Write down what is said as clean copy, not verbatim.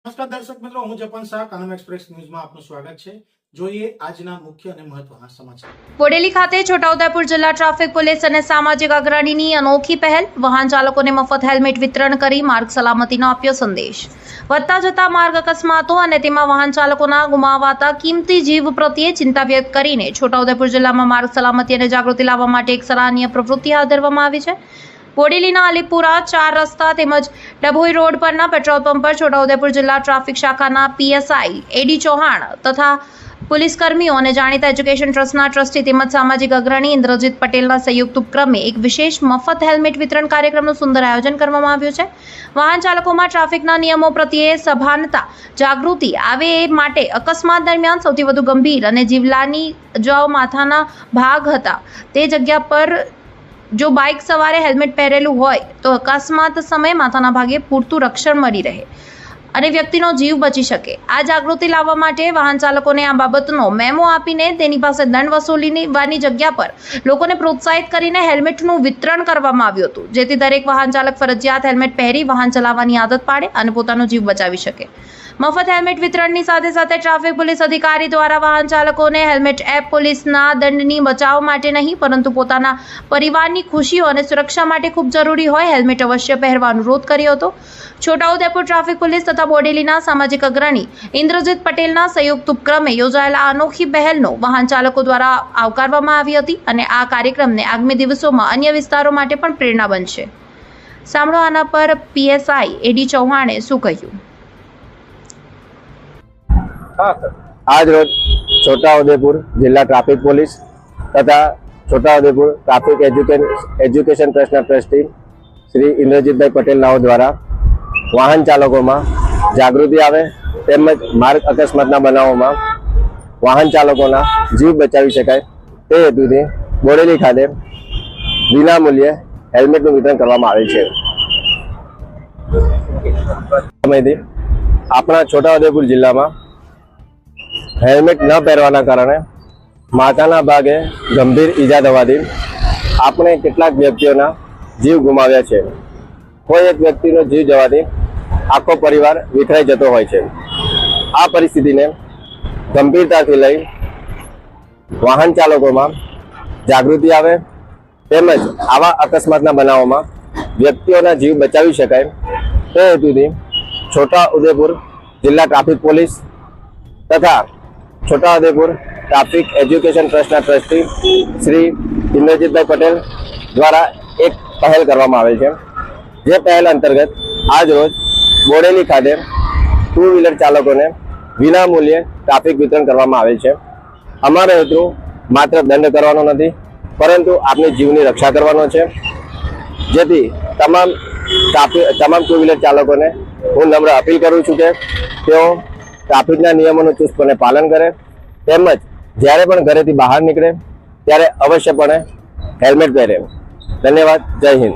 નમસ્કાર દર્શક મિત્રો, હું જપન શાહ કાનમ એક્સપ્રેસ ન્યૂઝમાં આપનું સ્વાગત છે। જોઈએ આજના મુખ્ય અને મહત્વના સમાચાર। બોડેલી ખાતે છોટાઉદેપુર જિલ્લા ટ્રાફિક પોલીસ અને સામાજિક અગ્રણીની અનોખી પહેલ, વાહન ચાલકોને મફત હેલ્મેટ વિતરણ કરી માર્ગ સલામતીનો આપ્યો સંદેશ। વધતા જતા માર્ગ અકસ્માતો અને તેમાં વાહન ચાલકોના ગુમાવાતા કિંમતી જીવ પ્રત્યે ચિંતા વ્યક્ત કરીને છોટાઉદેપુર જિલ્લામાં માર્ગ સલામતી અને જાગૃતિ લાવવા માટે એક સરાહનીય પ્રવૃત્તિ હાથ ધરવામાં આવી છે। બોડેલીના અલીપુરા 4 રસ્તા તેમજ ડભોઈ રોડ પરના પેટ્રોલ પંપ પર છોટાઉદેપુર જિલ્લા ટ્રાફિક શાખાના પીએસઆઈ એડી ચૌહાણ તથા પોલીસ કર્મીઓ અને જાણીતા એજ્યુકેશન ટ્રસ્ટના ટ્રસ્ટી તેમજ સામાજિક અગ્રણી ઇન્દ્રજીત પટેલના સંયુક્ત ઉપક્રમે એક વિશેષ મફત હેલ્મેટ વિતરણ કાર્યક્રમનું સુંદર આયોજન કરવામાં આવ્યું છે। વાહન ચાલકોમાં ટ્રાફિકના નિયમો પ્રત્યે સભાનતા જાગૃતિ આવે એ માટે અકસ્માત દરમિયાન સૌથી વધુ ગંભીર અને જીવલાની ઇજાઓ માથાના ભાગ હતા તે જગ્યા પર જો બાઇક સવારે હેલ્મેટ પહેરેલું હોય તો અકસ્માત સમયે માથાના ભાગે પૂરતું રક્ષણ મળી રહે અને વ્યક્તિનો જીવ બચી શકે। આ જાગૃતિ લાવવા માટે વાહન ચાલકોને આ બાબતનો મેમો આપીને તેની પાસે દંડ વસૂલવાની જગ્યા પર લોકોને પ્રોત્સાહિત કરીને હેલ્મેટનું વિતરણ કરવામાં આવ્યું હતું, જેથી દરેક વાહન ચાલક ફરજિયાત હેલ્મેટ પહેરી વાહન ચલાવવાની આદત પાડે અને પોતાનો જીવ બચાવી શકે। મફત હેલ્મેટ વિતરણની સાથે સાથે ટ્રાફિક પોલીસ અધિકારી દ્વારા વાહન ચાલકોને હેલ્મેટ એપ પોલીસના દંડની બચાવ માટે નહીં પરંતુ પોતાના પરિવારની ખુશીઓ અને સુરક્ષા માટે ખૂબ જરૂરી હોય હેલ્મેટ અવશ્ય પહેરવા અનુરોધ કર્યો હતો। છોટાઉદેપુર ટ્રાફિક પોલીસ તથા બોડેલીના સામાજિક અગ્રણી ઇન્દ્રજીત પટેલના સંયુક્ત ઉપક્રમે યોજાયેલા અનોખી પહેલનો વાહન ચાલકો દ્વારા આવકારવામાં આવી હતી અને આ કાર્યક્રમને આગામી દિવસોમાં અન્ય વિસ્તારો માટે પણ પ્રેરણા બનશે। સાંભળો આના પર પીએસઆઈ એડી ચૌહાણે શું કહ્યું। आज रोज छोटाउदेपुर जिला ट्राफिक पुलिस तथा Chhotaudepur traffic education trust trustee Shri Indrajit bhai Patel नाव द्वारा वाहन चालकों में जागृति आवे તેમજ मार्ग अकस्मातना बनावों वाहन चालकों जीव बचावी शकाय ते हेतुथी बोडेली खाते विना मूल्ये हेल्मेटનું વિતરણ કરવામાં આવે છે। સમયથી આપણા છોટાઉદેપુર જિલ્લામાં हेल्मेट न પહેરવાના કારણે માથાના ભાગે ગંભીર ઈજા થવાથી આપણે કેટલાક વ્યક્તિઓના જીવ ગુમાવ્યા છે। કોઈ એક વ્યક્તિનો જીવ જવાથી આખો પરિવાર વિખરાઈ જતો હોય છે। આ પરિસ્થિતિને ગંભીરતાથી લઈ વાહન ચાલકોમાં જાગૃતિ આવે તેમજ આવા અકસ્માતના બનાવોમાં વ્યક્તિઓના જીવ બચાવી શકાય તે હેતુથી છોટાઉદેપુર જિલ્લા ટ્રાફિક પોલીસ तथा Chhotaudepur traffic education trust trustee Shri Indrajit bhai Patel द्वारा एक पहल करवामां आवेल छे। जे पहल अंतर्गत आज रोज बोडेली खाते 2 व्हीलर चालकों ने विना मूल्ये ट्राफिक वितरण करवामां आवेल छे। अमारो हेतु मात्र दंड करवानो नथी परंतु आपनी जीवनी रक्षा करवानो छे, जेथी तमाम 2 व्हीलर चालकों ने हूँ नम्र अपील करूँ छूं के तेओ ट्राफिकना नियमोनुं चुस्तपणे पालन करे તેમજ જ્યારે પણ ઘરેથી બહાર નીકળે ત્યારે અવશ્યપણે હેલ્મેટ પહેરે। ધન્યવાદ। જય હિન્દ।